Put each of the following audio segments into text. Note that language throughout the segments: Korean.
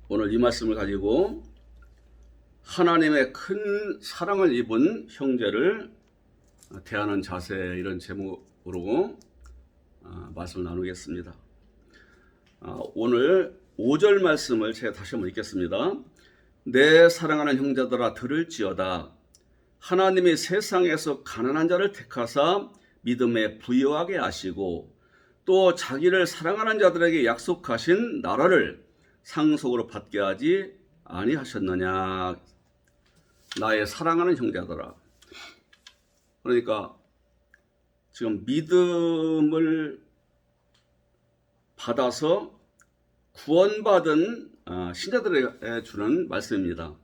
오늘 이 말씀을 가지고 하나님의 큰 사랑을 입은 형제를 대하는 자세, 이런 제목으로 말씀을 나누겠습니다. 오늘 5절 말씀을 제가 다시 한번 읽겠습니다. 내 사랑하는 형제들아 들을지어다. 하나님이 세상에서 가난한 자를 택하사 믿음에 부유하게 하시고 또 자기를 사랑하는 자들에게 약속하신 나라를 상속으로 받게 하지 아니하셨느냐. 나의 사랑하는 형제들아. 그러니까 지금 믿음을 받아서 구원받은 신자들에게 주는 말씀입니다.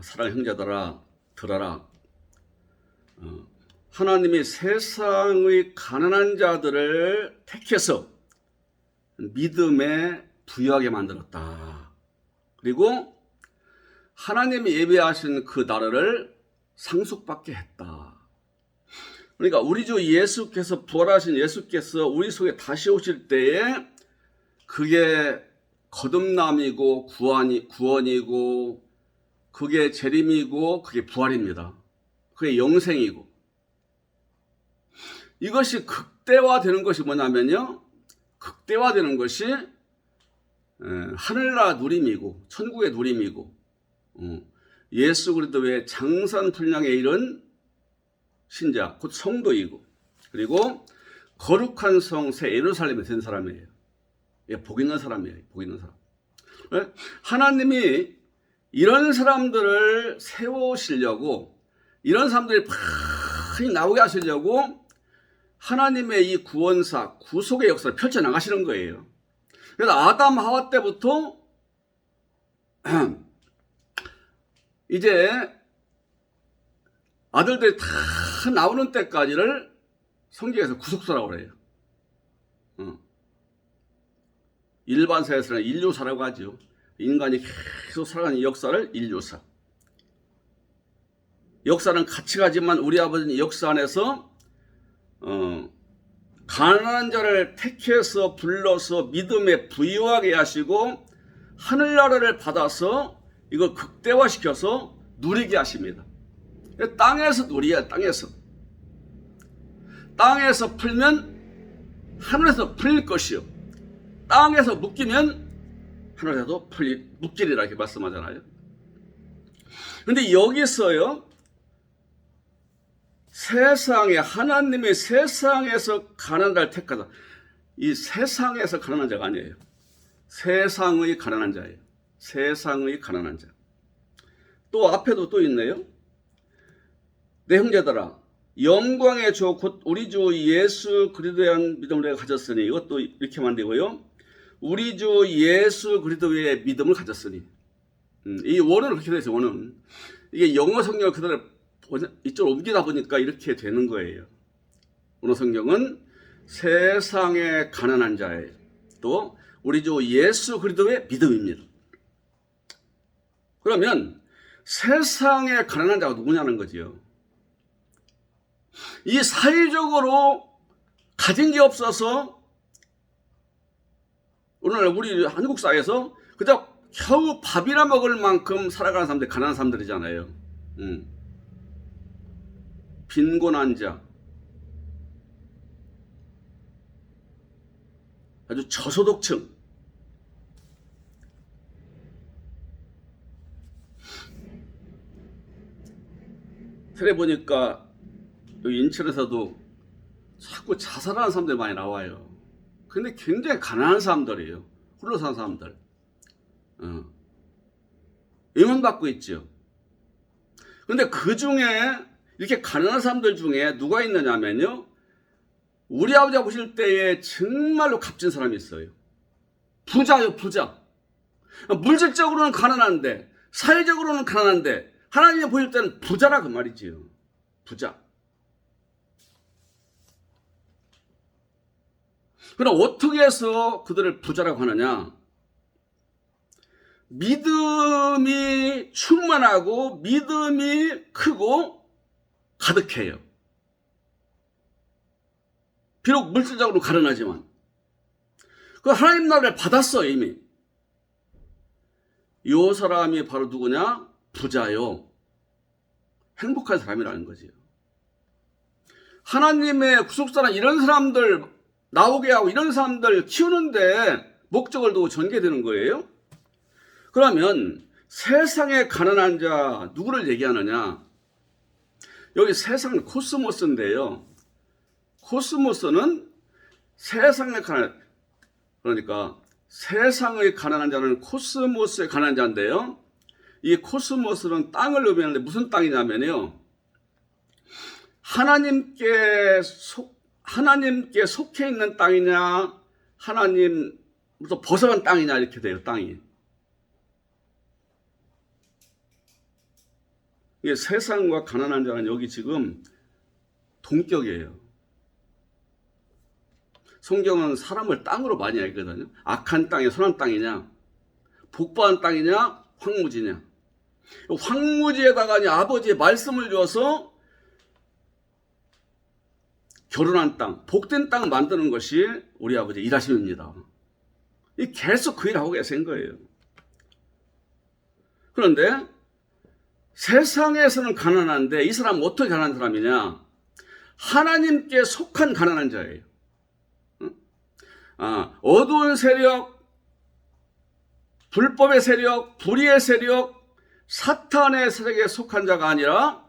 사랑하는 형제들아 들어라. 하나님이 세상의 가난한 자들을 택해서 믿음에 부유하게 만들었다. 그리고 하나님이 예비하신 그 나라를 상속받게 했다. 그러니까 우리 주 예수께서, 부활하신 예수께서 우리 속에 다시 오실 때에 그게 거듭남이고 구원이고 그게 재림이고 그게 부활입니다. 그게 영생이고, 이것이 극대화되는 것이 뭐냐면요, 극대화되는 것이 하늘나라 누림이고 천국의 누림이고 예수 그리스도의 장선 분량에 이른 신자, 곧 성도이고, 그리고 거룩한 성 새 예루살렘에 된 사람이에요. 복 있는 사람이에요. 복 있는 사람. 하나님이 이런 사람들을 세우시려고, 이런 사람들이 많이 나오게 하시려고 하나님의 이 구원사, 구속의 역사를 펼쳐나가시는 거예요. 그래서 아담 하와 때부터 이제 아들들이 다 나오는 때까지를 성경에서 구속사라고 그래요. 일반사에서는 인류사라고 하죠. 인간이 계속 살아가는 역사를 인류사. 역사는 같이 가지만 우리 아버지는 역사 안에서 가난한 자를 택해서 불러서 믿음에 부유하게 하시고 하늘나라를 받아서 이걸 극대화시켜서 누리게 하십니다. 땅에서 누리야. 땅에서 풀면 하늘에서 풀릴 것이요, 땅에서 묶이면 하늘에서도 묶이리라 이렇게 말씀하잖아요. 그런데 여기서요, 하나님이 세상에서 가난한 자를 택하다. 이 세상에서 가난한 자가 아니에요. 세상의 가난한 자예요. 세상의 가난한 자. 또 앞에도 또 있네요. 내 형제들아, 영광의 주 곧 우리 주 예수 그리스도에 대한 믿음을 내가 가졌으니, 이것도 이렇게 만들고요, 우리 주 예수 그리스도의 믿음을 가졌으니. 이 원어는 그렇게 되어 있어요. 원어는 이게 영어 성경을 그대로 이쪽으로 옮기다 보니까 이렇게 되는 거예요. 오늘 성경은 세상의 가난한 자예요. 또 우리 주 예수 그리스도의 믿음입니다. 그러면 세상의 가난한 자가 누구냐는 거지요. 이 사회적으로 가진 게 없어서 오늘 우리 한국 사회에서 그저 겨우 밥이나 먹을 만큼 살아가는 사람들이 가난한 사람들이잖아요. 빈곤한 자, 아주 저소득층. 그래 보니까 여기 인천에서도 자꾸 자살하는 사람들이 많이 나와요. 근데 굉장히 가난한 사람들이에요. 홀로 사는 사람들. 응원받고 있죠. 근데 그 중에 이렇게 가난한 사람들 중에 누가 있느냐면요, 우리 아버지가 보실 때에 정말로 값진 사람이 있어요. 부자요, 부자. 물질적으로는 가난한데, 사회적으로는 가난한데, 하나님이 보실 때는 부자라 그 말이지요. 부자. 그럼 어떻게 해서 그들을 부자라고 하느냐? 믿음이 충만하고 믿음이 크고 가득해요. 비록 물질적으로 가난하지만 그 하나님 나라를 받았어. 이미 이 사람이 바로 누구냐? 부자요. 행복한 사람이라는 거지요. 하나님의 구속사랑 이런 사람들 나오게 하고 이런 사람들 키우는데 목적을 두고 전개되는 거예요. 그러면 세상에 가난한 자 누구를 얘기하느냐? 여기 세상은 코스모스인데요. 코스모스는 세상에 가난, 그러니까 세상의 가난한 자는 코스모스의 가난한 자인데요. 이 코스모스는 땅을 의미하는데 무슨 땅이냐면요. 하나님께 속해 있는 땅이냐, 하나님부터 벗어난 땅이냐 이렇게 돼요. 땅이. 이게 세상과 가난한 자는 여기 지금 동격이에요. 성경은 사람을 땅으로 많이 알거든요. 악한 땅이 선한 땅이냐, 복받은 땅이냐, 황무지냐. 황무지에다가 아버지의 말씀을 줘서 결혼한 땅, 복된 땅을 만드는 것이 우리 아버지 일하심입니다. 계속 그 일을 하고 계신 거예요. 그런데 세상에서는 가난한데 이 사람은 어떻게 가난한 사람이냐? 하나님께 속한 가난한 자예요. 어두운 세력, 불법의 세력, 불의의 세력, 사탄의 세력에 속한 자가 아니라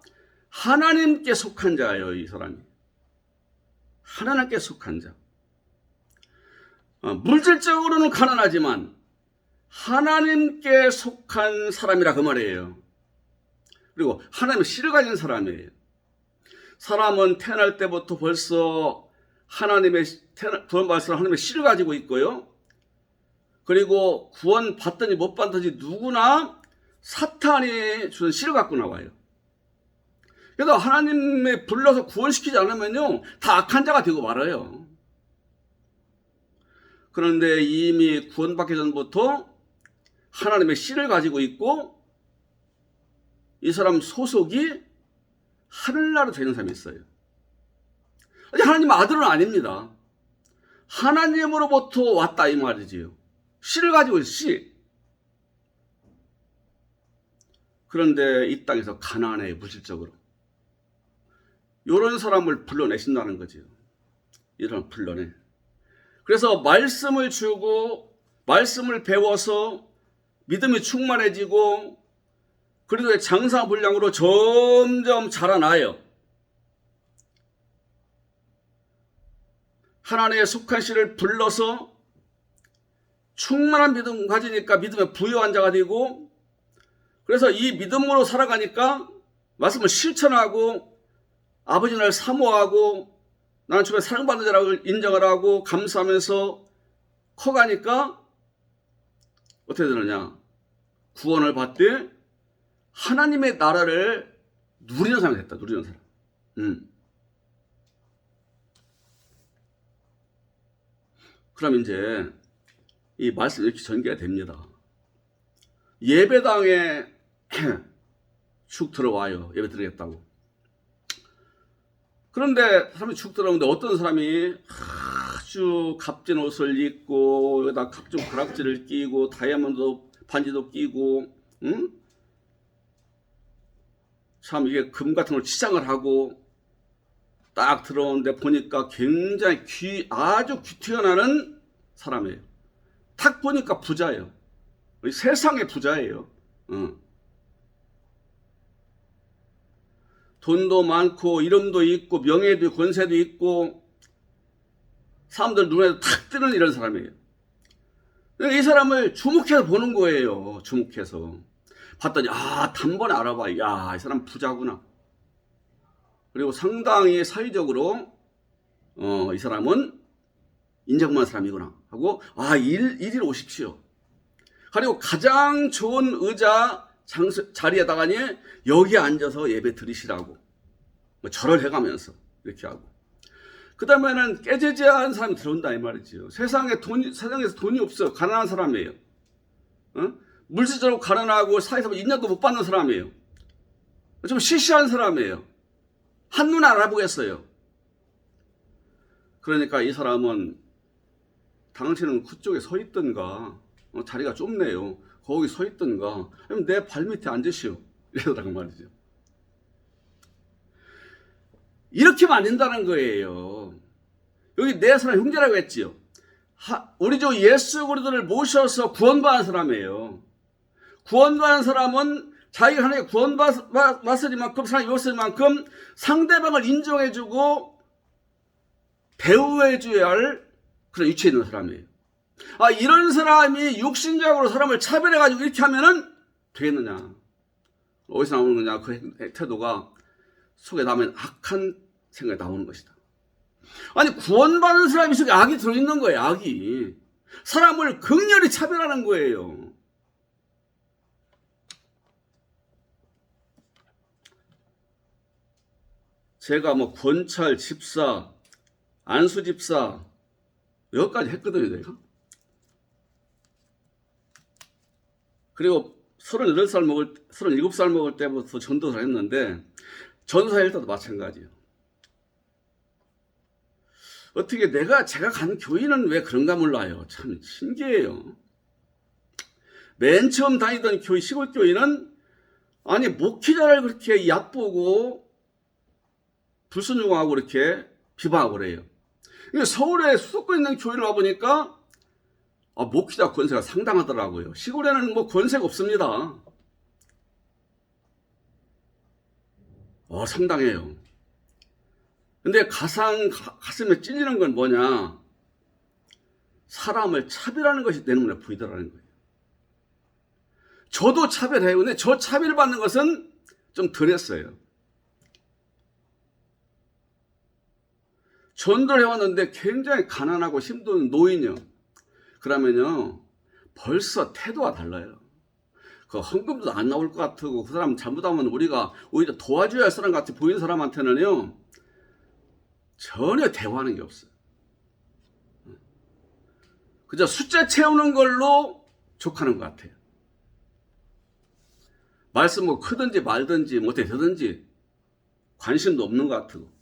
하나님께 속한 자예요. 이 사람이. 하나님께 속한 자. 물질적으로는 가난하지만 하나님께 속한 사람이라 그 말이에요. 그리고 하나님의 씨를 가진 사람이에요. 사람은 태어날 때부터 벌써 구원받았을 하나님의 씨를 가지고 있고요. 그리고 구원 받든지 못 받든지 누구나 사탄이 주는 씨를 갖고 나와요. 그래서 하나님이 불러서 구원시키지 않으면요, 다 악한 자가 되고 말아요. 그런데 이미 구원받기 전부터 하나님의 씨를 가지고 있고 이 사람 소속이 하늘나라로 되는 사람이 있어요. 하나님 아들은 아닙니다. 하나님으로부터 왔다 이 말이지요. 씨를 가지고 있어요. 씨. 그런데 이 땅에서 가난해 물질적으로. 이런 사람을 불러내신다는 거지요. 이런 불러내. 그래서 말씀을 주고 말씀을 배워서 믿음이 충만해지고 그리고 장사불량으로 점점 자라나요. 하나님의 속한 씨를 불러서 충만한 믿음 가지니까 믿음에 부유한 자가 되고 그래서 이 믿음으로 살아가니까 말씀을 실천하고 아버지 나를 사모하고 나는 주변에 사랑받는 자라고 인정을 하고 감사하면서 커가니까 어떻게 되느냐? 구원을 받되 하나님의 나라를 누리는 사람이 됐다. 누리는 사람. 그럼 이제 이 말씀이 이렇게 전개가 됩니다. 예배당에 축 들어와요. 예배 드리겠다고. 그런데 사람이 축 들어오는데 어떤 사람이 아주 값진 옷을 입고 여기다 각종 가락지를 끼고 다이아몬드 반지도 끼고 참 이게 금 같은 걸 치장을 하고 딱 들어오는데 보니까 굉장히 아주 귀티가 나는 사람이에요. 딱 보니까 부자예요. 세상의 부자예요. 돈도 많고 이름도 있고 명예도 있고 권세도 있고 사람들 눈에 탁 뜨는 이런 사람이에요. 이 사람을 주목해서 보는 거예요. 주목해서 봤더니 단번에 알아봐. 야, 이 사람 부자구나. 그리고 상당히 사회적으로 이 사람은 인정받는 사람이구나 하고 이리로 오십시오. 그리고 가장 좋은 의자 자리에다가니 여기 앉아서 예배 드리시라고 절을 해가면서 이렇게 하고 그 다음에는 깨제제한 사람이 들어온다 이 말이지요. 세상에서 돈이 없어요. 가난한 사람이에요. 물질적으로 가난하고 사회에서 인정도 못 받는 사람이에요. 좀 시시한 사람이에요. 한눈에 알아보겠어요. 그러니까 이 사람은 당신은 그쪽에 서 있던가 자리가 좁네요. 거기 서 있든가 아니면 내 발밑에 앉으시오. 이러더라고 말이죠. 이렇게 하면 안 된다는 거예요. 여기 네 사람 형제라고 했지요. 우리 주 예수 그리스도를 모셔서 구원받은 사람이에요. 구원받은 사람은 자기가 하나님께 구원받았으리만큼 사랑이 입었으리만큼 상대방을 인정해주고 배우해줘야 할 그런 위치에 있는 사람이에요. 이런 사람이 육신적으로 사람을 차별해가지고 이렇게 하면은 되겠느냐? 어디서 나오는 거냐? 그 태도가 속에 나면 악한 생각이 나오는 것이다. 아니, 구원받은 사람이 속에 악이 들어있는 거예요, 악이. 사람을 극렬히 차별하는 거예요. 제가 뭐 권찰 집사, 안수 집사 여기까지 했거든요, 내가. 그리고 37살 먹을 때부터 전도사를 했는데 전도사일 때도 마찬가지예요. 어떻게 제가 간 교회는 왜 그런가 몰라요. 참 신기해요. 맨 처음 다니던 교회, 시골 교회는 아니 목회자를 그렇게 얕보고 불순종하고 이렇게 비방하고 그래요. 서울에 수도권에 있는 교회를 와보니까 목회자 권세가 상당하더라고요. 시골에는 뭐 권세가 없습니다. 상당해요. 근데 가슴에 찔리는 건 뭐냐? 사람을 차별하는 것이 내 눈에 보이더라는 거예요. 저도 차별해요. 근데 저 차별받는 것은 좀 덜했어요. 전도를 해왔는데 굉장히 가난하고 힘든 노인이요. 그러면요, 벌써 태도가 달라요. 그 헌금도 안 나올 것 같고, 그 사람 잘못하면 우리가 오히려 도와줘야 할 사람 같이 보이는 사람한테는요, 전혀 대화하는 게 없어요. 그저 숫자 채우는 걸로 족하는 것 같아요. 말씀 뭐 크든지 말든지 뭐 어떻게 되든지 관심도 없는 것 같고.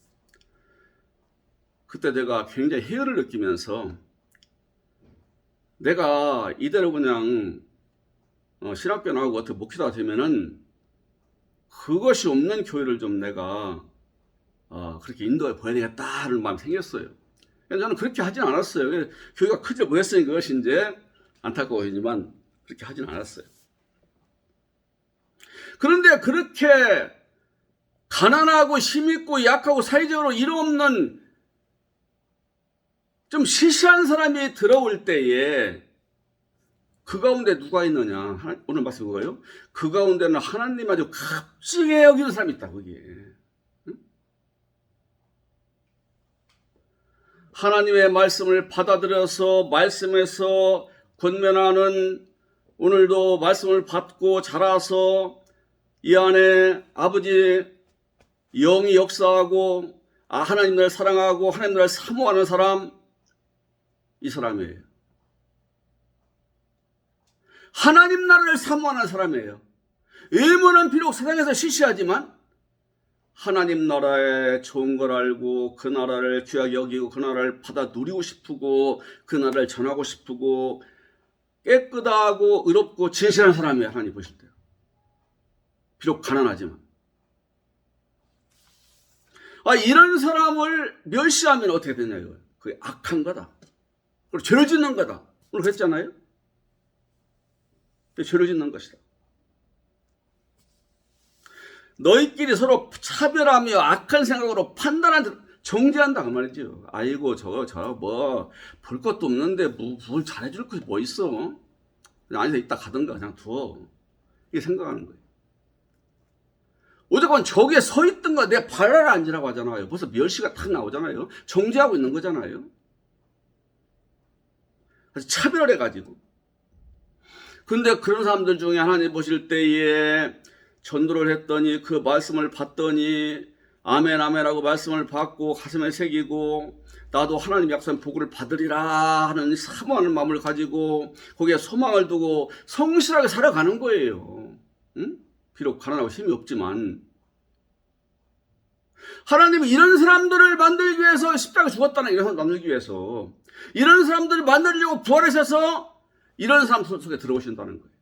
그때 내가 굉장히 해열을 느끼면서 내가 이대로 그냥 신학교 나오고 어떻게 목회자가 되면은 그것이 없는 교회를 좀 내가 그렇게 인도해 보여야 되겠다 하는 마음이 생겼어요. 저는 그렇게 하진 않았어요. 교회가 크지 못했으니 그것이 이제 안타까워지지만 그렇게 하진 않았어요. 그런데 그렇게 가난하고 힘있고 약하고 사회적으로 이름 없는 좀 시시한 사람이 들어올 때에 그 가운데 누가 있느냐? 오늘 말씀 그거예요. 그 가운데는 하나님 아주 값지게 여기는 사람이 있다, 거기에. 응? 하나님의 말씀을 받아들여서 말씀에서 권면하는, 오늘도 말씀을 받고 자라서 이 안에 아버지 영이 역사하고 하나님 나라를 사랑하고 하나님 나라를 사모하는 사람, 이 사람이에요. 하나님 나라를 사모하는 사람이에요. 외모는 비록 세상에서 시시하지만 하나님 나라의 좋은 걸 알고 그 나라를 귀하게 여기고 그 나라를 받아 누리고 싶고 그 나라를 전하고 싶고 깨끗하고 의롭고 진실한 사람이에요. 하나님 보실 때요. 비록 가난하지만. 이런 사람을 멸시하면 어떻게 되냐 이거예요. 그게 악한 거다. 그리고 죄를 짓는 거다. 오늘 그랬잖아요. 죄를 짓는 것이다. 너희끼리 서로 차별하며 악한 생각으로 판단한 정죄한다 그 말이죠. 아이고 저 뭐 볼 것도 없는데 뭘 잘해줄 것이 뭐 있어. 그냥 안에서 있다 가든가 그냥 두어. 이게 생각하는 거예요. 어쨌건 저기에 서 있든가 내 발 아래 앉으라고 하잖아요. 벌써 멸시가 탁 나오잖아요. 정죄하고 있는 거잖아요. 그래서 차별을 해가지고. 근데 그런 사람들 중에 하나님 보실 때에 전도를 했더니 그 말씀을 받더니 아멘 아멘하고 말씀을 받고 가슴에 새기고 나도 하나님 약속한 복을 받으리라 하는 사모하는 마음을 가지고 거기에 소망을 두고 성실하게 살아가는 거예요. 응? 비록 가난하고 힘이 없지만 하나님이 이런 사람들을 만들기 위해서 십자가 죽었다는 이런 사람 만들기 위해서 이런 사람들을 만들려고 부활하셔서 이런 사람 속에 들어오신다는 거예요.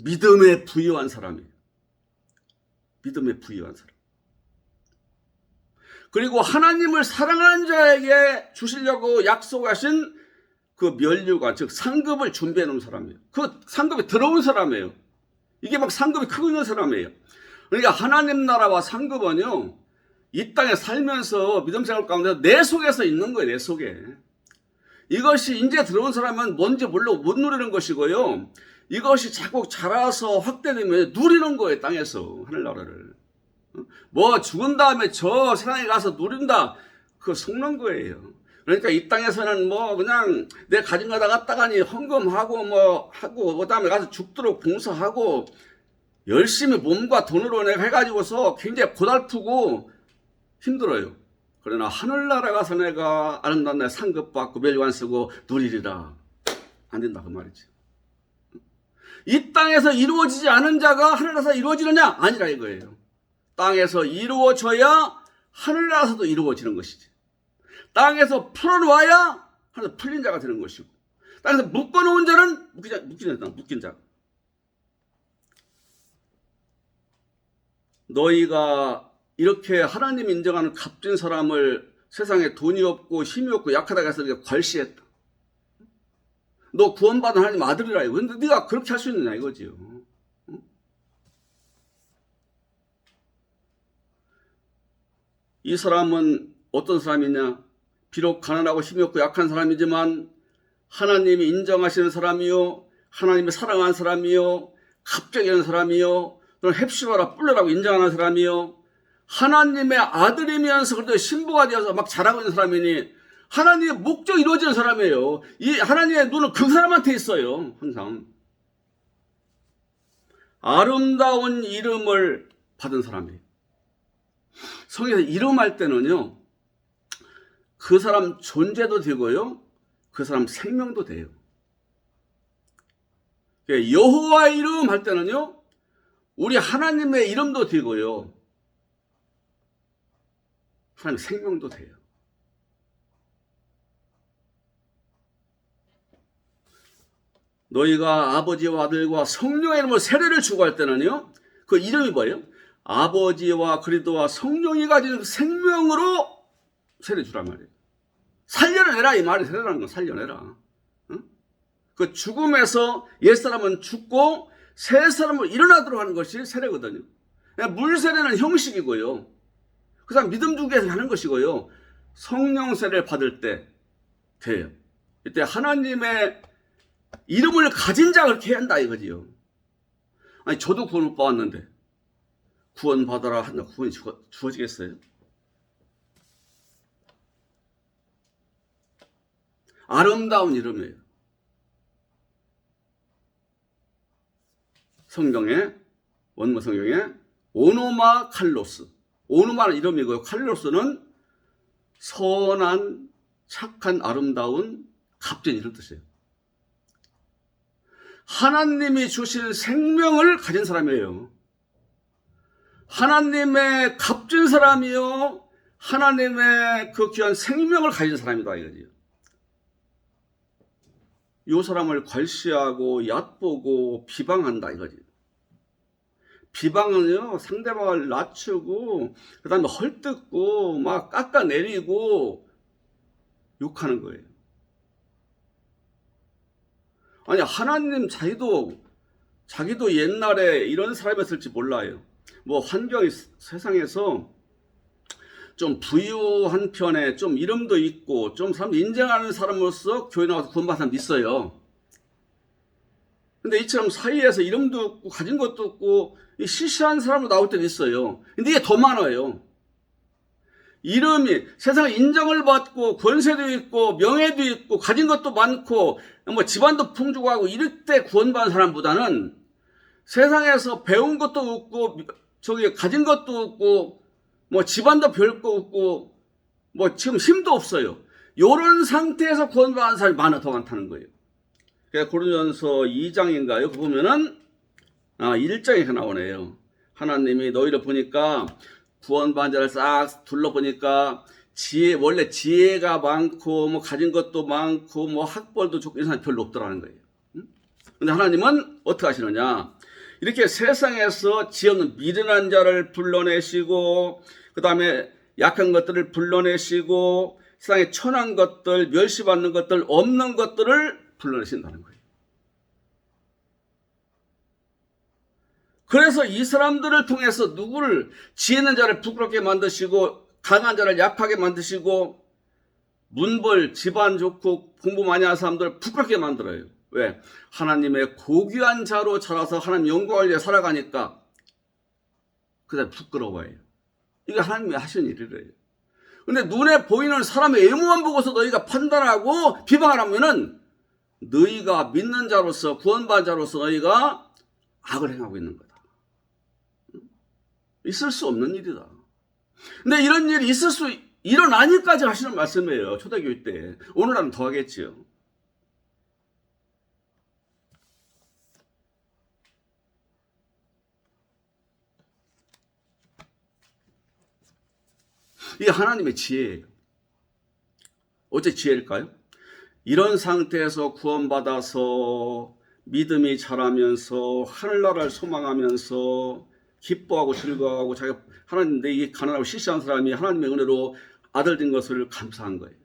믿음에 부유한 사람이에요. 믿음에 부유한 사람. 그리고 하나님을 사랑하는 자에게 주시려고 약속하신 그 면류관, 즉 상급을 준비해 놓은 사람이에요. 그 상급에 들어온 사람이에요. 이게 막 상급이 크고 있는 사람이에요. 그러니까 하나님 나라와 상급은요, 이 땅에 살면서 믿음 생활 가운데 내 속에서 있는 거예요. 내 속에. 이것이 이제 들어온 사람은 뭔지 모르고 못 누리는 것이고요. 이것이 자꾸 자라서 확대되면 누리는 거예요. 땅에서 하늘나라를. 뭐 죽은 다음에 저 세상에 가서 누린다, 그거 속는 거예요. 그러니까 이 땅에서는 뭐 그냥 내 가진 거 다 갖다가니 헌금하고 뭐 하고 그다음에 가서 죽도록 봉사하고 열심히 몸과 돈으로 내가 해가지고서 굉장히 고달프고 힘들어요. 그러나 하늘나라 가서 내가 아름다운 내 상급 받고 멸관 쓰고 누리리라. 안 된다 그 말이지. 이 땅에서 이루어지지 않은 자가 하늘나라에서 이루어지느냐? 아니라 이거예요. 땅에서 이루어져야 하늘나라에서도 이루어지는 것이지. 땅에서 풀어놓아야 하늘에서 풀린 자가 되는 것이고, 땅에서 묶어놓은 자는 묶인 자. 너희가 이렇게 하나님 인정하는 값진 사람을 세상에 돈이 없고 힘이 없고 약하다고 해서 괄시했다. 너 구원받은 하나님 아들이라 이거. 근데 네가 그렇게 할 수 있느냐 이거지요. 이 사람은 어떤 사람이냐? 비록 가난하고 힘이 없고 약한 사람이지만 하나님이 인정하시는 사람이요, 하나님이 사랑하는 사람이요, 갑자기는 사람이요, 또는 헵시바라 뿔레라고 인정하는 사람이요, 하나님의 아들이면서 그래도 신부가 되어서 막 자라고 있는 사람이니 하나님의 목적이 이루어지는 사람이에요. 이 하나님의 눈은 그 사람한테 있어요. 항상 아름다운 이름을 받은 사람이에요. 성경에서 이름할 때는요, 그 사람 존재도 되고요, 그 사람 생명도 돼요. 여호와 이름 할 때는요, 우리 하나님의 이름도 되고요, 하나님의 생명도 돼요. 너희가 아버지와 아들과 성령의 이름으로 세례를 주고 할 때는요, 그 이름이 뭐예요? 아버지와 그리스도와 성령이 가지는 그 생명으로 세례 주란 말이에요. 살려내라 이 말이 세례라는 건 살려내라. 응? 그 죽음에서 옛사람은 죽고 새 사람으로 일어나도록 하는 것이 세례거든요. 물 세례는 형식이고요, 그 사람 믿음 주기 위해서 하는 것이고요, 성령 세례를 받을 때 돼요. 이때 하나님의 이름을 가진 자가 그렇게 해야 한다 이거지요. 아니 저도 구원을 받았는데 구원받아라 한다 구원이 주어지겠어요? 아름다운 이름이에요. 성경에, 원문 성경에 오노마 칼로스, 오노마는 이름이고요, 칼로스는 선한, 착한, 아름다운, 값진 이런 뜻이에요. 하나님이 주신 생명을 가진 사람이에요. 하나님의 값진 사람이요, 하나님의 그 귀한 생명을 가진 사람이다 이거지요. 이 사람을 괄시하고 얕보고 비방한다 이거지. 비방은요, 상대방을 낮추고 그 다음에 헐뜯고 막 깎아내리고 욕하는 거예요. 아니 하나님 자기도 옛날에 이런 사람이었을지 몰라요. 뭐 환경이 세상에서 좀 부유한 편에 좀 이름도 있고 좀 사람 인정하는 사람으로서 교회 나와서 구원받은 사람도 있어요. 근데 이처럼 사이에서 이름도 없고 가진 것도 없고 시시한 사람으로 나올 때도 있어요. 근데 이게 더 많아요. 이름이 세상에 인정을 받고 권세도 있고 명예도 있고 가진 것도 많고 뭐 집안도 풍족하고 이럴 때 구원받은 사람보다는 세상에서 배운 것도 없고 저기 가진 것도 없고 뭐 집안도 별거 없고 뭐 지금 힘도 없어요. 이런 상태에서 구원받은 사람이 더 많다는 거예요. 그러니까 고린도전서 2장인가요? 그 보면은 1장에 나오네요. 하나님이 너희를 보니까 구원받은 자를 싹 둘러보니까 원래 지혜가 많고, 뭐, 가진 것도 많고, 뭐, 학벌도 좋고, 이런 사람이 별로 없더라는 거예요. 근데 하나님은 어떻게 하시느냐? 이렇게 세상에서 지혜 없는 미련한 자를 불러내시고, 그 다음에 약한 것들을 불러내시고, 세상에 천한 것들, 멸시받는 것들, 없는 것들을 불러내신다는 거예요. 그래서 이 사람들을 통해서 누구를, 지혜 있는 자를 부끄럽게 만드시고, 강한 자를 약하게 만드시고, 문벌, 집안 좋고 공부 많이 하는 사람들을 부끄럽게 만들어요. 왜? 하나님의 고귀한 자로 자라서 하나님 영광을 위해 살아가니까 그다음 부끄러워해요. 이게 하나님이 하신 일이래요. 근데 눈에 보이는 사람의 외모만 보고서 너희가 판단하고 비방을 하면은 너희가 믿는 자로서 구원받은 자로서 너희가 악을 행하고 있는 거다. 있을 수 없는 일이다. 근데 이런 일이 일어나니까지 하시는 말씀이에요. 초대교회 때. 오늘날은 더 하겠지요. 이게 하나님의 지혜예요. 어째 지혜일까요? 이런 상태에서 구원받아서 믿음이 자라면서 하늘나라를 소망하면서 기뻐하고 즐거워하고 자기가 하나님 내게 가난하고 시시한 사람이 하나님의 은혜로 아들 된 것을 감사한 거예요.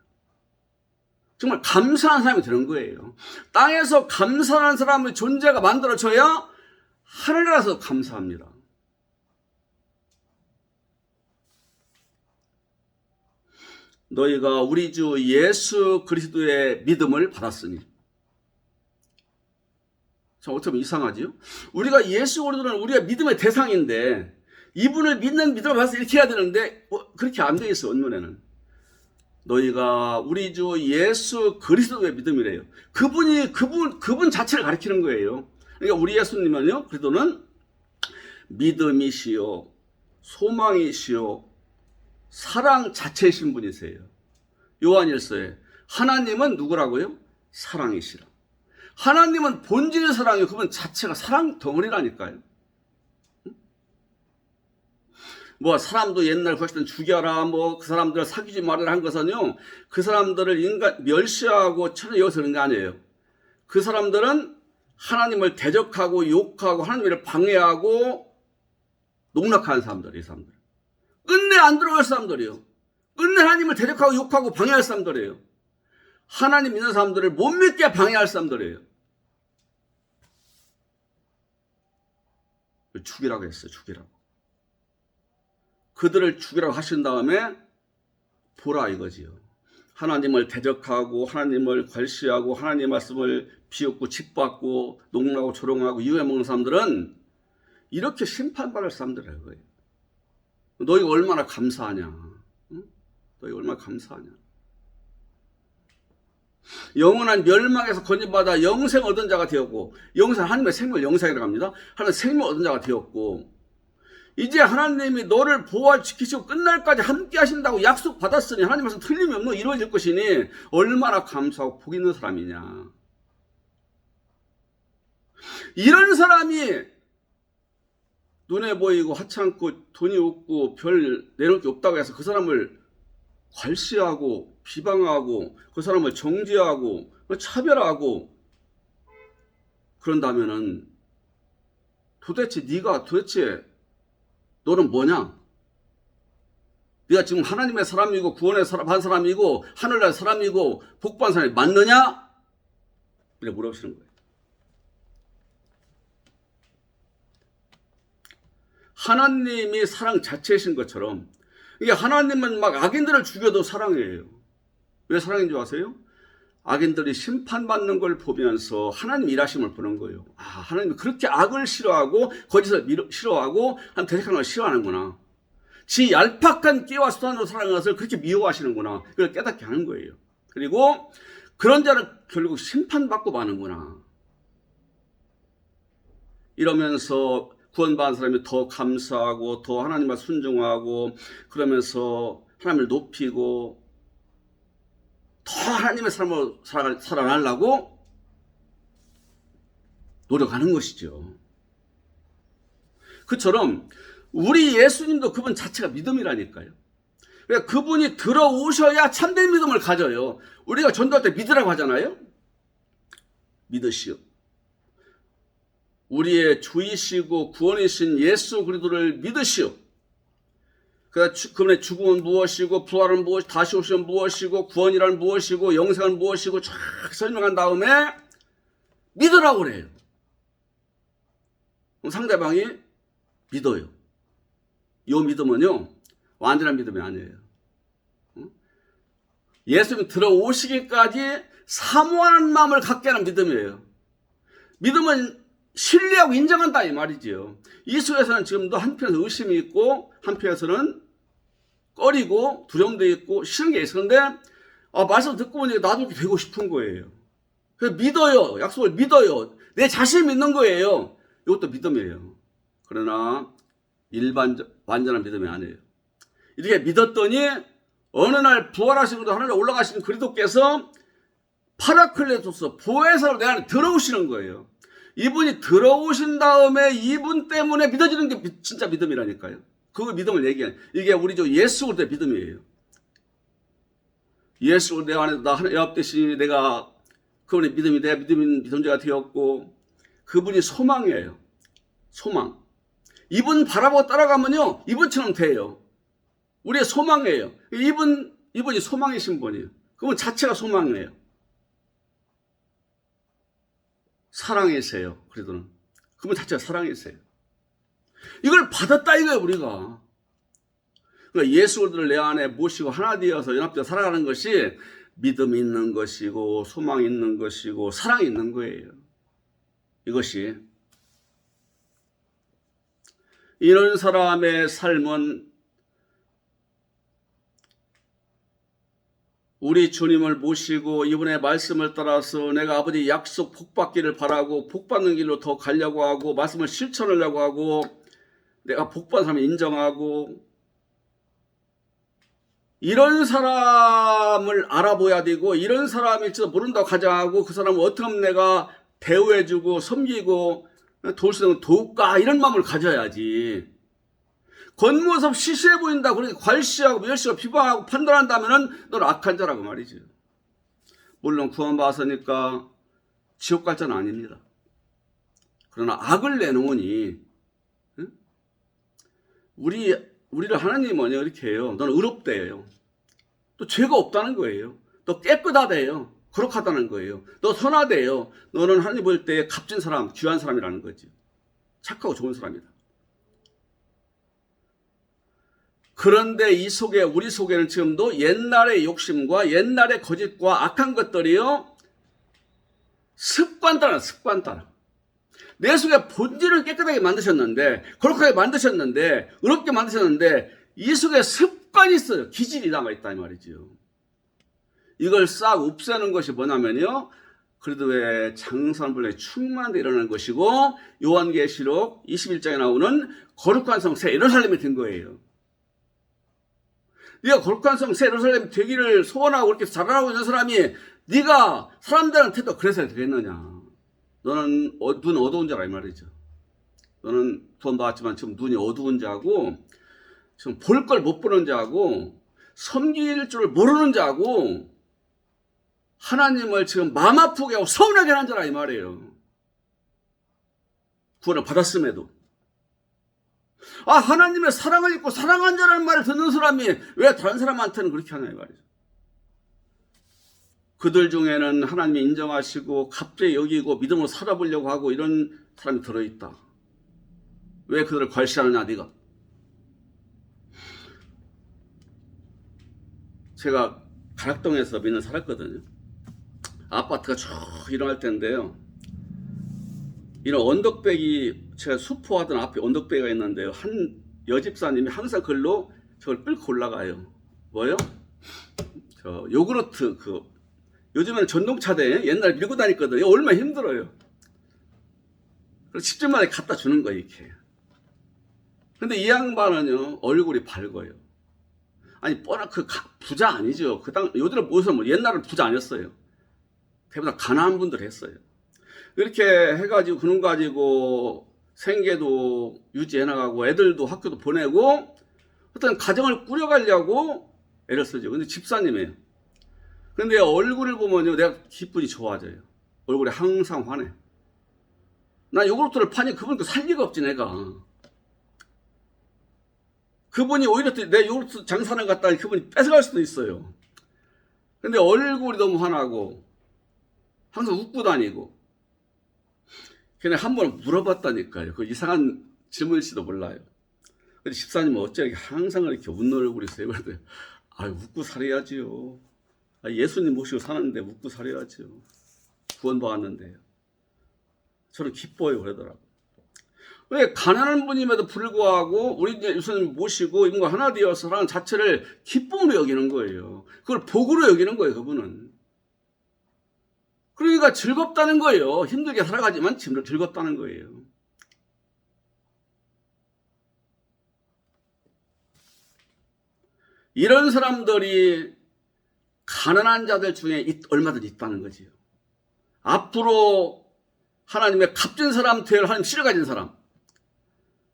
정말 감사한 사람이 되는 거예요. 땅에서 감사한 사람의 존재가 만들어져야 하늘나라에서 감사합니다. 너희가 우리 주 예수 그리스도의 믿음을 받았으니. 자, 어쩌면 이상하지요? 우리가 예수 그리스도는 우리가 믿음의 대상인데 이분을 믿는 믿음을 받아서 이렇게 해야 되는데 그렇게 안 돼 있어. 원문에는. 너희가 우리 주 예수 그리스도의 믿음이래요. 그분 자체를 가리키는 거예요. 그러니까 우리 예수님은요, 그리스도는 믿음이시요, 소망이시요, 사랑 자체이신 분이세요. 요한일서에 하나님은 누구라고요? 사랑이시라. 하나님은 본질의 사랑이요. 그분 자체가 사랑 덩어리라니까요. 뭐 사람도 옛날 그랬던 죽여라, 뭐 그 사람들을 사귀지 말아라 한 것은요, 그 사람들을 인간 멸시하고 천을 여기서 그런 게 아니에요. 그 사람들은 하나님을 대적하고 욕하고 하나님을 방해하고 농락하는 사람들, 이 사람들. 끝내 안 들어갈 사람들이에요. 끝내 하나님을 대적하고 욕하고 방해할 사람들이에요. 하나님 믿는 사람들을 못 믿게 방해할 사람들이에요. 죽이라고 했어요. 죽이라고. 그들을 죽이라고 하신 다음에 보라 이거지요. 하나님을 대적하고 하나님을 괄시하고 하나님의 말씀을 비웃고 짓밟고 농락하고 조롱하고 이유에 먹는 사람들은 이렇게 심판받을 사람들이에요. 너희가 얼마나 감사하냐. 응? 너희가 얼마나 감사하냐. 영원한 멸망에서 건진받아 영생 얻은 자가 되었고, 영생 하나님의 생명을 영생이라고 합니다. 하나님의 생명 얻은 자가 되었고, 이제 하나님이 너를 보호하 지키시고 끝날까지 함께 하신다고 약속받았으니 하나님 말씀 틀림이 없는 이루어질 것이니 얼마나 감사하고 복 있는 사람이냐. 이런 사람이 눈에 보이고 하찮고 돈이 없고 별 내놓을 게 없다고 해서 그 사람을 괄시하고 비방하고 그 사람을 정죄하고 차별하고 그런다면은 도대체 너는 뭐냐? 네가 지금 하나님의 사람이고 구원의 받은 사람이고 하늘나라의 사람이고 복받은 사람이 맞느냐? 이렇게 물어보시는 거예요. 하나님이 사랑 자체이신 것처럼 이게 하나님은 막 악인들을 죽여도 사랑이에요. 왜 사랑인 줄 아세요? 악인들이 심판받는 걸 보면서 하나님 일하심을 보는 거예요. 아, 하나님이 그렇게 악을 싫어하고 거짓을 싫어하고 한 대적하는 걸 싫어하는구나. 지 얄팍한 끼와 수단으로 살아가는 것을 그렇게 미워하시는구나. 그걸 깨닫게 하는 거예요. 그리고 그런 자는 결국 심판받고 마는구나. 이러면서 구원받은 사람이 더 감사하고 더 하나님을 순종하고 그러면서 하나님을 높이고 더 하나님의 삶으로 살아가려고 노력하는 것이죠. 그처럼 우리 예수님도 그분 자체가 믿음이라니까요. 그러니까 그분이 들어오셔야 참된 믿음을 가져요. 우리가 전도할 때 믿으라고 하잖아요. 믿으시오. 우리의 주이시고 구원이신 예수 그리스도를 믿으시오. 그분의 죽음은 무엇이고 부활은 무엇이고 다시 오시면 무엇이고 구원이란 무엇이고 영생은 무엇이고 쫙 설명한 다음에 믿으라고 그래요. 그럼 상대방이 믿어요. 이 믿음은요 완전한 믿음이 아니에요. 예수님 들어오시기까지 사모하는 마음을 갖게 하는 믿음이에요. 믿음은 신뢰하고 인정한다 이 말이지요. 이 속에서는 지금도 한편에서 의심이 있고 한편에서는 꺼리고 두려움도 있고 싫은 게 있었는데 말씀 듣고 보니까 나도 이렇게 되고 싶은 거예요. 그래서 믿어요. 약속을 믿어요. 내 자신을 믿는 거예요. 이것도 믿음이에요. 그러나 완전한 믿음이 아니에요. 이렇게 믿었더니 어느 날 부활하시고 하늘에 올라가신 그리스도께서 파라클레토스 보혜사로 내 안에 들어오시는 거예요. 이분이 들어오신 다음에 이분 때문에 믿어지는 게 진짜 믿음이라니까요. 그 믿음을 얘기해요. 이게 우리 예수 그리스도의 믿음이에요. 예수 내 안에 나 하나님 앞 대신 내가 그분의 믿음이 내 믿음인 존재가 되었고 그분이 소망이에요. 소망. 이분 바라보고 따라가면요 이분처럼 돼요. 우리의 소망이에요. 이분이 소망이신 분이에요. 그분 자체가 소망이에요. 사랑이세요. 그래도는 그분 자체가 사랑이세요. 이걸 받았다 이거예요 우리가. 그러니까 예수 그리스도를 내 안에 모시고 하나 되어서 연합되어 살아가는 것이 믿음이 있는 것이고 소망이 있는 것이고 사랑이 있는 거예요. 이것이 이런 사람의 삶은 우리 주님을 모시고 이분의 말씀을 따라서 내가 아버지 약속 복받기를 바라고 복받는 길로 더 가려고 하고 말씀을 실천하려고 하고 내가 복받은 사람을 인정하고 이런 사람을 알아봐야 되고 이런 사람일지도 모른다고 가정하고 그 사람을 어떻게 하면 내가 대우해주고 섬기고 도울 수 있는 도울까 이런 마음을 가져야지. 겉모습 시시해 보인다 그렇게 괄시하고 멸시하고 비방하고 판단한다면 넌 악한 자라고 말이죠. 물론 구원받았으니까 지옥 갈 자는 아닙니다. 그러나 악을 내놓으니 우리를 하나님은 이렇게 해요. 너는 의롭대요. 또 죄가 없다는 거예요. 또 깨끗하대요. 거룩하다는 거예요. 너 선하대요. 너는 하나님 볼 때 값진 사람, 귀한 사람이라는 거지. 착하고 좋은 사람이다. 그런데 우리 속에는 지금도 옛날의 욕심과 옛날의 거짓과 악한 것들이요. 습관 따라. 내 속에 본질을 깨끗하게 만드셨는데, 거룩하게 만드셨는데, 의롭게 만드셨는데, 이 속에 습관이 있어요. 기질이 남아있다, 이 말이죠. 이걸 싹 없애는 것이 뭐냐면요. 그리스도의 장성분에 충만하게 일어나는 것이고, 요한계시록 21장에 나오는 거룩한 성 새 예루살렘이 된 거예요. 네가 거룩한 성 새 예루살렘 되기를 소원하고 그렇게 자라나고 있는 사람이 네가 사람들한테도 그래서 되겠느냐. 너는 눈 어두운 자라 이 말이죠. 너는 돈 받았지만 지금 눈이 어두운 자고 지금 볼 걸 못 보는 자고 섬길 줄 모르는 자고 하나님을 지금 마음 아프게 하고 서운하게 하는 자라 이 말이에요. 구원을 받았음에도. 하나님의 사랑을 입고 사랑한 자라는 말을 듣는 사람이 왜 다른 사람한테는 그렇게 하냐 이 말이죠. 그들 중에는 하나님이 인정하시고 갑자기 여기고 믿음으로 살아보려고 하고 이런 사람이 들어있다. 왜 그들을 괄시하느냐 네가. 제가 가락동에서 몇 년 살았거든요. 아파트가 쭉 일어날 때인데요. 이런 언덕배기 제가 수포하던 앞에 언덕배기가 있는데요. 한 여집사님이 항상 글로 저걸 끌고 올라가요. 뭐요? 저 요구르트 요즘에는 전동차대 옛날에 밀고 다녔거든요. 얼마나 힘들어요. 그래서 10분 만에 갖다 주는 거예요, 이렇게. 근데 이 양반은요, 얼굴이 밝아요. 아니, 뻔한 부자 아니죠. 요들은 무슨 옛날은 부자 아니었어요. 대부분 가난한 분들 했어요. 이렇게 해가지고, 그놈 가지고 생계도 유지해 나가고, 애들도 학교도 보내고, 어떤 가정을 꾸려가려고 애를 쓰죠. 근데 집사님이에요. 근데 얼굴을 보면요, 내가 기분이 좋아져요. 얼굴에 항상 화내. 나 요구르트를 파니 그분도 살 리가 없지, 내가. 그분이 오히려 내 요구르트 장사를 갖다가 그분이 뺏어갈 수도 있어요. 근데 얼굴이 너무 화나고, 항상 웃고 다니고. 그냥 한번 물어봤다니까요. 그 이상한 질문일지도 몰라요. 근데 집사님은 어째 항상 이렇게 웃는 얼굴이세요? 그래도, 웃고 살아야지요. 예수님 모시고 사는데 웃고 살아야지요. 구원받았는데요. 저는 기뻐요, 그러더라고요. 왜 가난한 분임에도 불구하고 우리 예수님 모시고 인과 하나 되어서라는 자체를 기쁨으로 여기는 거예요. 그걸 복으로 여기는 거예요, 그분은. 그러니까 즐겁다는 거예요. 힘들게 살아가지만 즐겁다는 거예요. 이런 사람들이 가난한 자들 중에 얼마든지 있다는 거지요. 앞으로 하나님의 값진 사람 될 하나님 씨를 가진 사람.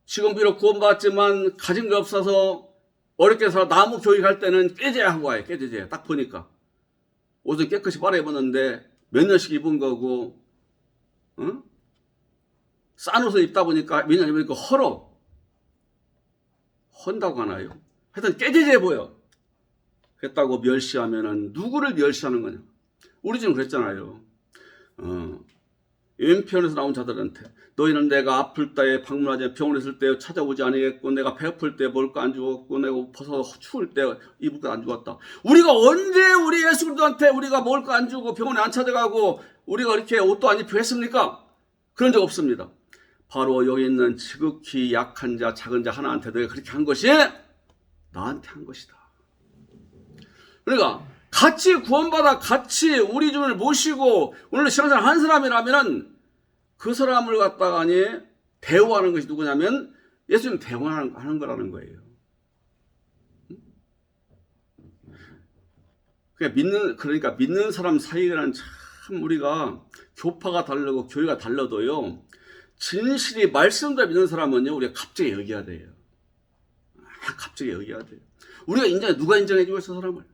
지금 비록 구원받았지만 가진 게 없어서 어렵게 살아 나무 교육할 때는 깨져야 하고 와요. 깨져야. 딱 보니까. 옷을 깨끗이 빨아입었는데 몇 년씩 입은 거고, 싼 옷을 입다 보니까 몇 년 입으니까 헐어. 헌다고 하나요? 하여튼 깨지제 보여. 그랬다고 멸시하면은 누구를 멸시하는 거냐? 우리 지금 그랬잖아요. 왼편에서 나온 자들한테 너희는 내가 아플 때에 방문하지 병원에 있을 때 찾아오지 아니겠고 내가 배고플 때 먹을 거 안 주었고 내가 벗어 추울 때 입을 거 안 주었다. 우리가 언제 우리 예수 그리스도한테 우리가 먹을 거 안 주고 병원에 안 찾아가고 우리가 이렇게 옷도 안 입히고 했습니까? 그런 적 없습니다. 바로 여기 있는 지극히 약한 자 작은 자 하나한테 너희가 그렇게 한 것이 나한테 한 것이다. 그러니까 같이 구원받아 같이 우리 주님을 모시고 오늘 신앙생활 한 사람이라면 그 사람을 갖다가 대우하는 것이 누구냐면 예수님 대우하는 거라는 거예요. 그러니까 믿는 사람 사이에는 참 우리가 교파가 다르고 교회가 달라도요. 진실이 말씀대로 믿는 사람은요. 우리가 갑자기 여겨야 돼요. 갑자기 여겨야 돼요. 우리가 누가 인정해 주고 있어 사람을.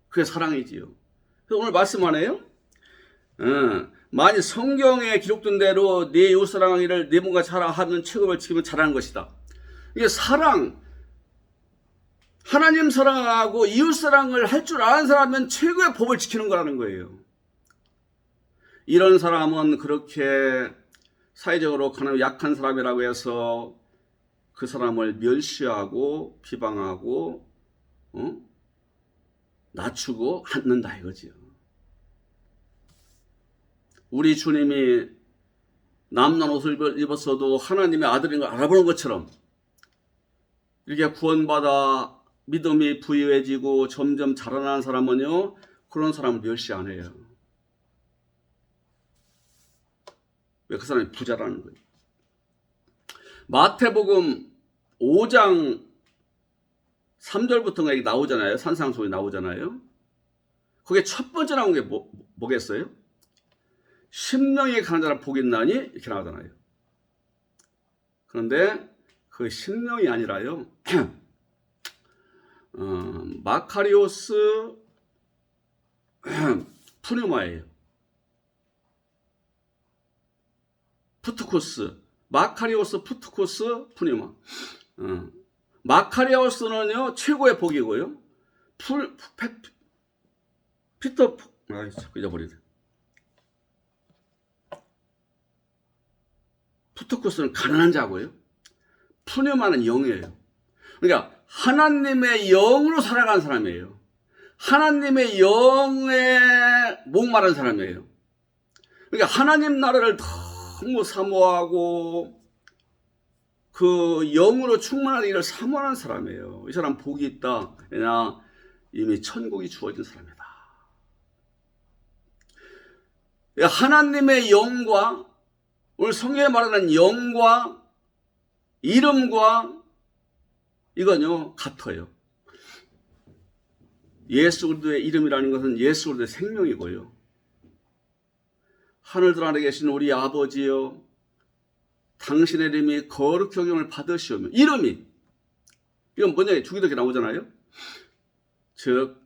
그게 사랑이지요. 그래서 오늘 말씀 안 해요? 만일 성경에 기록된 대로 네 이웃 사랑하기를 네 몸과 자라하는 체급을 지키면 잘하는 것이다. 이게 사랑, 하나님 사랑하고 이웃 사랑을 할 줄 아는 사람은 최고의 법을 지키는 거라는 거예요. 이런 사람은 그렇게 사회적으로 약한 사람이라고 해서 그 사람을 멸시하고 비방하고 낮추고 않는다 이거지요. 우리 주님이 남난 옷을 입었어도 하나님의 아들인 걸 알아보는 것처럼 이렇게 구원받아 믿음이 부유해지고 점점 자라나는 사람은요. 그런 사람을 멸시 안 해요. 왜? 그 사람이 부자라는 거예요. 마태복음 5장 3절부터가 나오잖아요. 산상수훈이 나오잖아요. 거기에 첫 번째 나온 게 뭐겠어요? 심령이 가난한 자를 복이 있나니 이렇게 나오잖아요. 그런데 그 심령이 아니라요. 마카리오스 푸뉴마예요. 푸트코스 마카리오스 푸트코스 푸뉴마. 마카리오스는요 최고의 복이고요. 피터 자꾸 잊어버리네. 푸트코스는 가난한 자고요. 푸뉴마는 영이에요. 그러니까 하나님의 영으로 살아가는 사람이에요. 하나님의 영에 목마른 사람이에요. 그러니까 하나님 나라를 너무 사모하고 그 영으로 충만한 일을 사모하는 사람이에요. 이 사람 복이 있다. 왜냐 이미 천국이 주어진 사람이다. 하나님의 영과 오늘 성경에 말하는 영과 이름과 이건요 같아요. 예수 그리스도의 이름이라는 것은 예수 그리스도의 생명이고요. 하늘들 안에 계신 우리 아버지여 당신의 이름이 거룩히 여김을 받으시오며 이름이 이건 뭐냐 주기도에 나오잖아요. 즉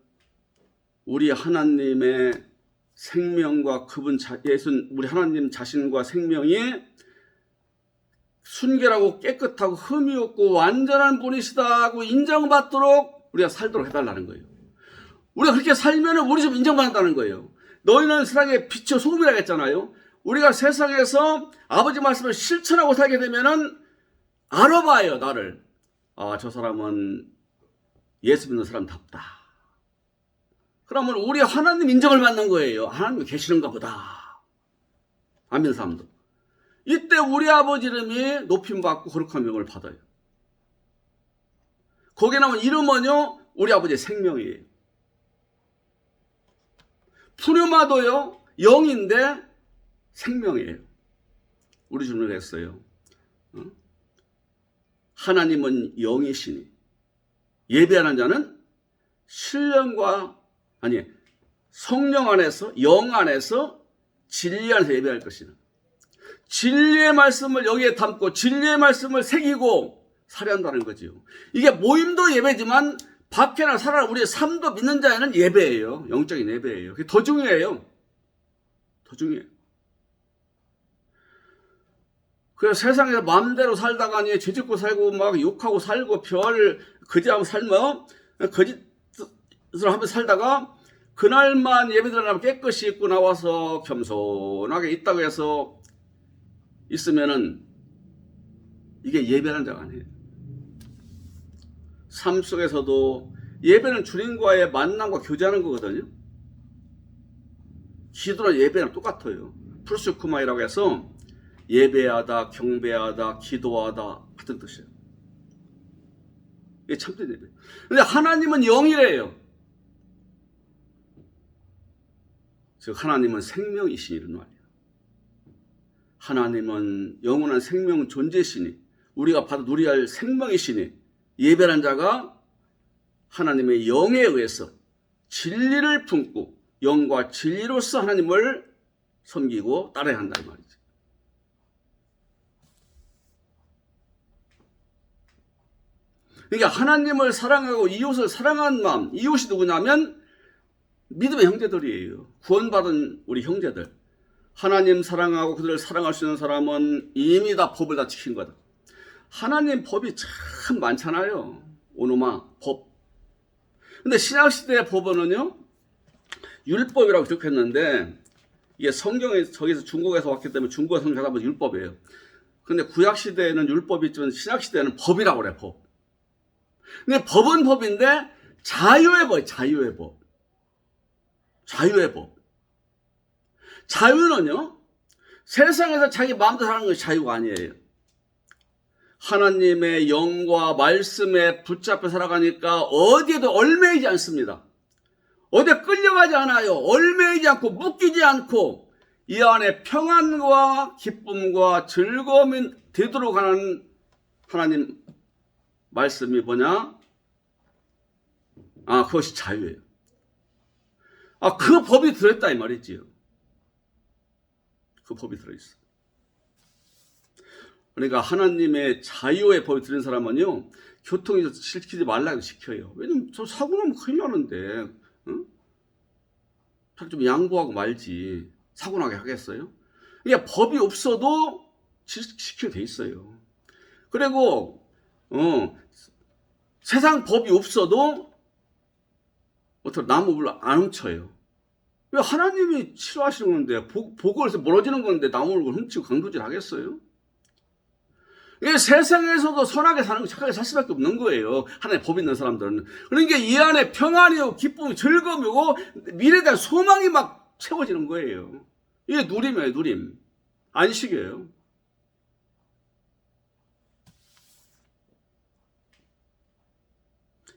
우리 하나님의 생명과 그분 예수 우리 하나님 자신과 생명이 순결하고 깨끗하고 흠이 없고 완전한 분이시다고 인정받도록 우리가 살도록 해달라는 거예요. 우리가 그렇게 살면 우리 좀 인정받는다는 거예요. 너희는 세상의 빛이요 소금이라고 했잖아요. 우리가 세상에서 아버지 말씀을 실천하고 살게 되면은 알아봐요, 나를. 아, 저 사람은 예수 믿는 사람답다. 그러면 우리 하나님 인정을 받는 거예요. 하나님이 계시는가 보다. 안 믿는 사람도. 이때 우리 아버지 이름이 높임받고 거룩한 명을 받아요. 거기에 나온 이름은요, 우리 아버지의 생명이에요. 푸르마도요, 영인데 생명이에요. 우리 주님이 했어요. 하나님은 영이시니 예배하는 자는 신령과 성령 안에서 영 안에서 진리 안에서 예배할 것이다. 진리의 말씀을 여기에 담고 진리의 말씀을 새기고 살아야 한다는 거죠. 이게 모임도 예배지만 밖에나 살아라 우리의 삶도 믿는 자에는 예배예요. 영적인 예배예요. 그게 더 중요해요. 더 중요해요. 그래서 세상에서 마음대로 살다가 죄짓고 살고 막 욕하고 살고 별 거짓하고 살면 거짓을 하며 살다가 그날만 예배드리면 깨끗이 입고 나와서 겸손하게 있다고 해서 있으면은 이게 예배라는 자가 아니에요. 삶 속에서도 예배는 주님과의 만남과 교제하는 거거든요. 기도나 예배랑 똑같아요. 프루스쿠마이라고 해서 예배하다, 경배하다, 기도하다 같은 뜻이에요. 이게 참된 예배. 근데 하나님은 영이래요. 즉 하나님은 생명이시니 말이에요. 하나님은 영원한 생명 존재시니 우리가 받아 누려야 할 생명이시니 예배란 자가 하나님의 영에 의해서 진리를 품고 영과 진리로서 하나님을 섬기고 따라야 한다 이 말이죠. 그러니까 하나님을 사랑하고 이웃을 사랑하는 마음, 이웃이 누구냐면 믿음의 형제들이에요. 구원받은 우리 형제들. 하나님 사랑하고 그들을 사랑할 수 있는 사람은 이미 다 법을 다 지킨 거다. 하나님 법이 참 많잖아요. 오노마 법. 근데 신약시대의 법은요 율법이라고 적혔는데 이게 성경에 저기서 중국에서 왔기 때문에 중국어 성경 하다 보면 율법이에요. 근데 구약시대에는 율법이 있지만 신약시대에는 법이라고 그래 법. 근데 법은 법인데 자유의 법, 자유의 법. 자유의 법. 자유는요, 세상에서 자기 마음대로 하는 것이 자유가 아니에요. 하나님의 영과 말씀에 붙잡혀 살아가니까 어디에도 얽매이지 않습니다. 어디에 끌려가지 않아요. 얽매이지 않고 묶이지 않고 이 안에 평안과 기쁨과 즐거움이 되도록 하는 하나님 말씀이 뭐냐? 아, 그것이 자유예요. 아, 그 법이 들어있다 이 말이지요. 그 법이 들어있어. 그러니까 하나님의 자유의 법이 들은 사람은요, 교통에서 시키지 말라고 시켜요. 왜냐면 저 사고 나면 큰일 나는데, 응? 좀 양보하고 말지. 사고 나게 하겠어요? 그러니까 법이 없어도 시키게 돼 있어요. 그리고, 세상 법이 없어도, 어떻게 나무를 안 훔쳐요. 왜 하나님이 싫어하시는 건데, 보고에서 멀어지는 건데, 나무를 훔치고 강도질 하겠어요? 이 세상에서도 선하게 사는 거 착하게 살 수밖에 없는 거예요. 하나님의 법이 있는 사람들은. 그러니까 이 안에 평안이요, 기쁨이, 즐거움이고, 미래에 대한 소망이 막 채워지는 거예요. 이게 누림이에요, 누림. 안식이에요.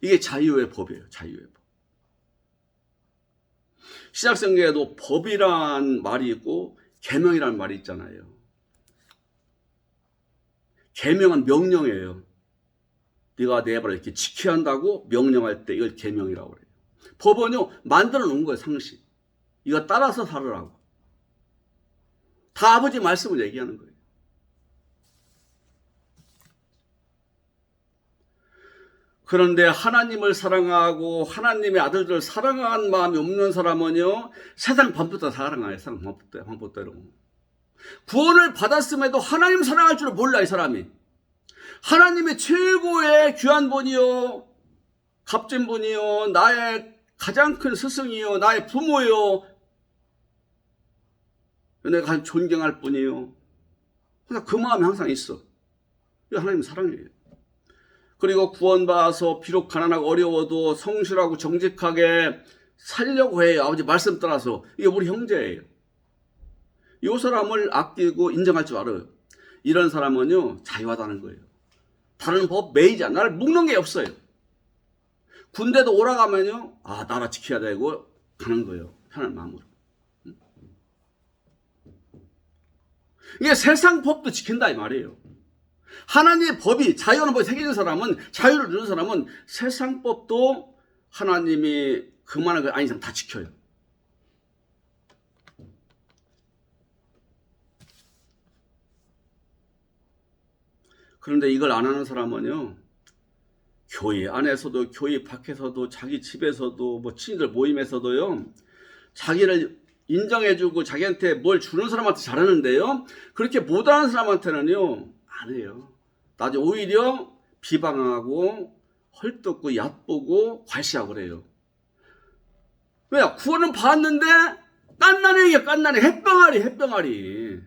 이게 자유의 법이에요, 자유의 법. 신약성경에도 법이란 말이 있고 계명이란 말이 있잖아요. 계명은 명령이에요. 네가 내 말을 이렇게 지켜야 한다고 명령할 때 이걸 계명이라고 그래요. 법은요 만들어 놓은 거예요, 상식. 이거 따라서 살으라고. 다 아버지 말씀을 얘기하는 거예요. 그런데 하나님을 사랑하고 하나님의 아들들을 사랑하는 마음이 없는 사람은요, 세상 방법대로 살아가요. 세상 방법대로. 구원을 받았음에도 하나님 사랑할 줄을 몰라, 이 사람이. 하나님의 최고의 귀한 분이요, 값진 분이요, 나의 가장 큰 스승이요, 나의 부모요, 내가 가장 존경할 분이요. 그러니까 그 마음이 항상 있어. 이게 하나님 사랑이에요. 그리고 구원받아서 비록 가난하고 어려워도 성실하고 정직하게 살려고 해요. 아버지 말씀 따라서. 이게 우리 형제예요. 이 사람을 아끼고 인정할 줄 알아요. 이런 사람은요, 자유하다는 거예요. 다른 법 매이지 않아. 나를 묶는 게 없어요. 군대도 오라가면요, 아, 나라 지켜야 되고 가는 거예요. 편한 마음으로. 이게 세상 법도 지킨다 이 말이에요. 하나님의 법이, 자유하는 법이 새겨진 사람은, 자유를 누리는 사람은 세상 법도 하나님이 그만한 거 아닌 이상 다 지켜요. 그런데 이걸 안 하는 사람은요, 교회 안에서도 교회 밖에서도 자기 집에서도 뭐 친구들 모임에서도요, 자기를 인정해주고 자기한테 뭘 주는 사람한테 잘하는데요, 그렇게 못하는 사람한테는요 안 해요. 나중에 오히려 비방하고 헐뜯고 얕보고 괄시하고 그래요. 왜? 구원은 받았는데 깐난해. 이게 깐난해. 햇병아리.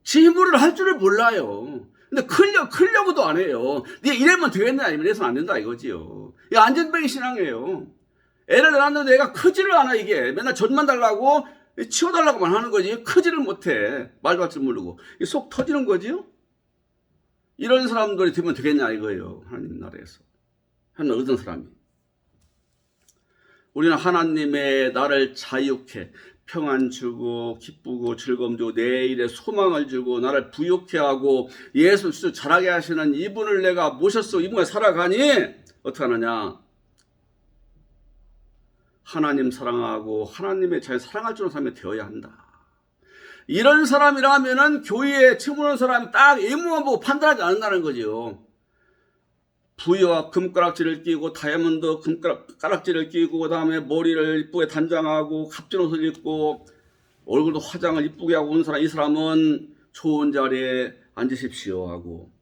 지 힘으로 할 줄을 몰라요. 근데 크려고도 안 해요. 네가 이러면 되겠냐, 아니면 이래서는 안 된다 이거지요. 이거 안전뱅이 신앙이에요. 애를 낳았는데 애가 크지를 않아. 이게 맨날 젖만 달라고 치워달라고만 하는 거지 크지를 못해. 말도 할 줄 모르고 속 터지는 거지요. 이런 사람들이 되면 되겠냐 이거예요. 하나님 나라에서 하나님 얻은 사람이. 우리는 하나님의 나를 자유케 평안 주고 기쁘고 즐거움 주고 내일의 소망을 주고 나를 부유케 하고 예수 그리스도 자라게 하시는 이분을 내가 모셨어. 이분과 살아가니 어떻게 하느냐. 하나님 사랑하고 하나님의 자유 사랑할 줄 아는 사람이 되어야 한다. 이런 사람이라면은 교회에 처음 오는 사람이 딱 외모만 보고 판단하지 않는다는 거죠. 부여와 금가락지를 끼고 다이아몬드 금가락지를 끼고 그다음에 머리를 이쁘게 단장하고 값진 옷을 입고 얼굴도 화장을 이쁘게 하고 온 사람, 이 사람은 좋은 자리에 앉으십시오 하고,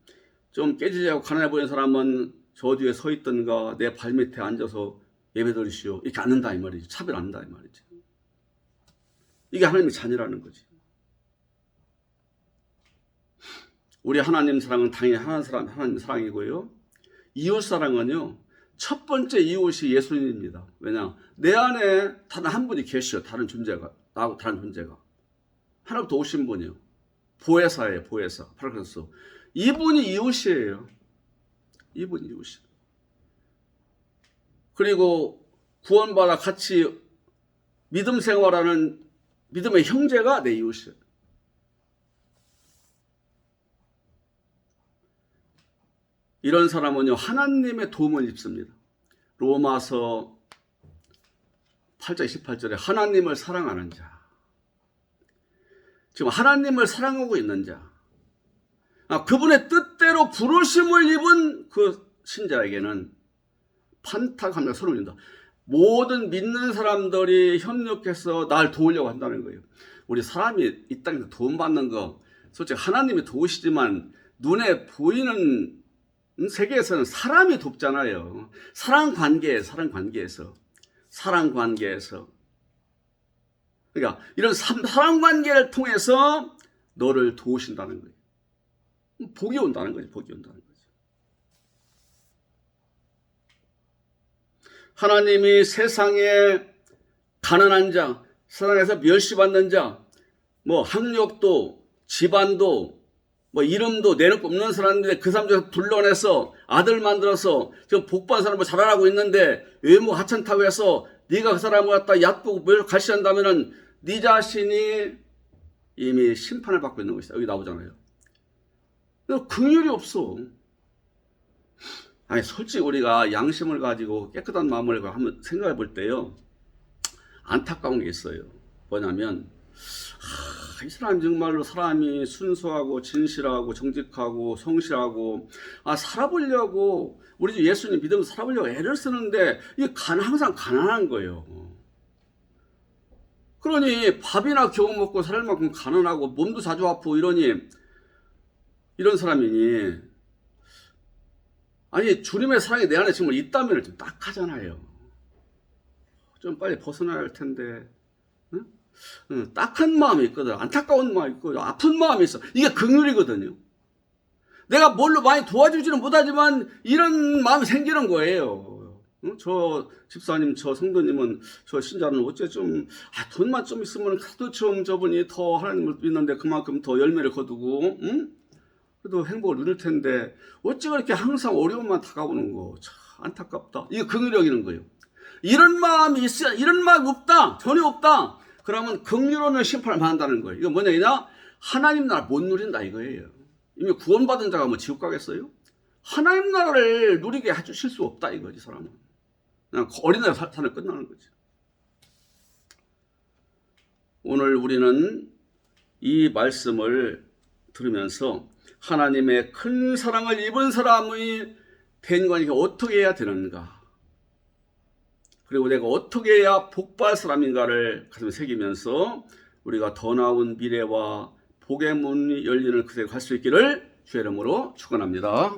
좀 깨지지 않고 가난해 보이는 사람은 저 뒤에 서 있던가 내 발밑에 앉아서 예배드리시오 이렇게 않는다 이 말이죠. 차별 안 한다 이 말이죠. 이게 하나님의 자녀라는 거지. 우리 하나님 사랑은 당연히 하나님 사랑이고요. 이웃 사랑은요, 첫 번째 이웃이 예수님입니다. 왜냐? 내 안에 단 한 분이 계시오. 다른 존재가. 나하고 다른 존재가. 하나부터 오신 분이요. 보혜사예요. 보혜사. 파라크리스토스. 이분이 이웃이에요. 이분이 이웃이에요. 그리고 구원받아 같이 믿음 생활하는 믿음의 형제가 내 이웃이에요. 이런 사람은요, 하나님의 도움을 입습니다. 로마서 8장 28절에 하나님을 사랑하는 자. 지금 하나님을 사랑하고 있는 자. 그분의 뜻대로 부르심을 입은 그 신자에게는 판타감과 소름이 든다. 모든 믿는 사람들이 협력해서 날 도우려고 한다는 거예요. 우리 사람이 이 땅에서 도움받는 거, 솔직히 하나님이 도우시지만 눈에 보이는 세계에서는 사람이 돕잖아요. 사랑 관계에서. 그러니까 이런 사랑 관계를 통해서 너를 도우신다는 거예요. 복이 온다는 거죠. 하나님이 세상에 가난한 자, 세상에서 멸시받는 자, 뭐 학력도 집안도 뭐 이름도 내놓고 없는 사람인데 그 사람 중에서 불러내서 아들 만들어서 지금 복받은 사람을 자라나고 있는데 외모 하찮다고 해서 네가 그 사람을 갖다 얕보고 갈시한다면은 네 자신이 이미 심판을 받고 있는 것이다. 여기 나오잖아요. 긍휼이 없어. 아니 솔직히 우리가 양심을 가지고 깨끗한 마음을 한번 생각해 볼 때요, 안타까운 게 있어요. 뭐냐면 이 사람 정말로 사람이 순수하고 진실하고 정직하고 성실하고 살아보려고 우리 주 예수님 믿으면서 살아보려고 애를 쓰는데 이게 항상 가난한 거예요. 그러니 밥이나 겨우 먹고 살 만큼 가난하고 몸도 자주 아프고 이러니 이런 사람이니 아니 주님의 사랑이 내 안에 정말 있다면 좀 딱하잖아요. 좀 빨리 벗어나야 할 텐데. 응? 딱한 마음이 있거든. 안타까운 마음이 있고 아픈 마음이 있어. 이게 긍휼이거든요. 내가 뭘로 많이 도와주지는 못하지만 이런 마음이 생기는 거예요. 응? 저 집사님, 저 성도님은, 저 신자는 어째 좀 돈만 좀 있으면 하도 좀 저분이 더 하나님을 믿는데 그만큼 더 열매를 거두고 응? 그래도 행복을 누릴 텐데 어째 그렇게 항상 어려움만 다가오는 거 참 안타깝다. 이게 긍휼이 여기는 거예요. 이런 마음이 있어야, 이런 마음이 없다, 전혀 없다, 그러면 긍휼로는 심판을 받는다는 거예요. 이거 뭐냐? 하나님 나라 못 누린다 이거예요. 이미 구원받은 자가 뭐 지옥 가겠어요? 하나님 나라를 누리게 해주실 수 없다 이거지. 사람은 그냥 어린애 사탄을 끝나는 거지. 오늘 우리는 이 말씀을 들으면서 하나님의 큰 사랑을 입은 사람의 대인관이 어떻게 해야 되는가, 그리고 내가 어떻게 해야 복받을 사람인가를 가슴에 새기면서 우리가 더 나은 미래와 복의 문이 열리는 그새 갈 수 있기를 주의 이름으로 축원합니다.